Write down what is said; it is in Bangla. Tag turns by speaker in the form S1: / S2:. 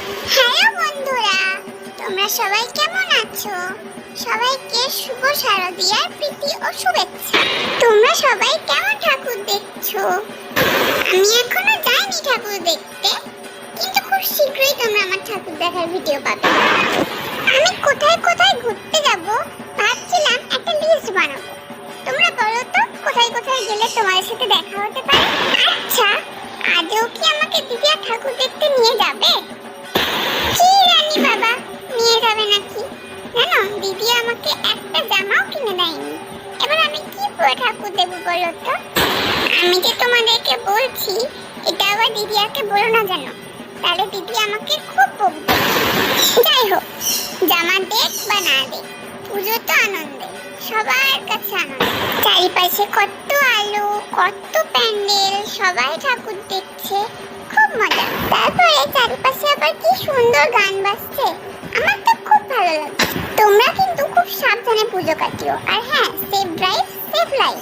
S1: হ্যালো বন্ধুরা, তোমরা সবাই কেমন আছো? সবাইকে শুভ শারদীয়ার প্রীতি ও শুভেচ্ছা। তোমরা সবাই কেমন ঠাকুর দেখছো? আমি এখনো যাইনি ঠাকুর দেখতে, কিন্তু খুব শীঘ্রই তোমরা আমার ঠাকুর দেখার ভিডিও পাবে। আমি কোথায় কোথায় ঘুরতে যাব ভাবছিলাম, একটা লিস্ট বানাবো। তোমরা বলো তো কোথায় কোথায় গেলে তোমাদের সাথে দেখা হতে পারে। আচ্ছা, আজও কি আমাকে দিদিয়া ঠাকুর দেখতে নিয়ে যাবে? কি জানি বাবা, নিয়ে যাবে নাকি। জানো, দিদি আমাকে একটা জামাও কিনে দেয়নি। এবার আমি কি পরে ঠাকুর দেবো বলো তো? আমি যে তোমাদেরকে বলছি, এটা আবার দিদিয়াকে বলো না জানো, তাহলে দিদি আমাকে খুব বকবে। যাই হোক, জামা দেখ বা না দেখ, পুজো তো আনন্দে, সবার কাছে আনন্দ। চারিপাশে কত আলো, কত প্যান্ডেল, সবাই ঠাকুর দেখছে, খুব মজা। তারপরে চারিপাশে আবার কি সুন্দর গান বাজছে, আমার তো খুব ভালো লাগছে। তোমরা কিন্তু খুব সাবধানে পুজো কাটিও, আর হ্যাঁ, সেফ ড্রাইভ সেফ লাইফ।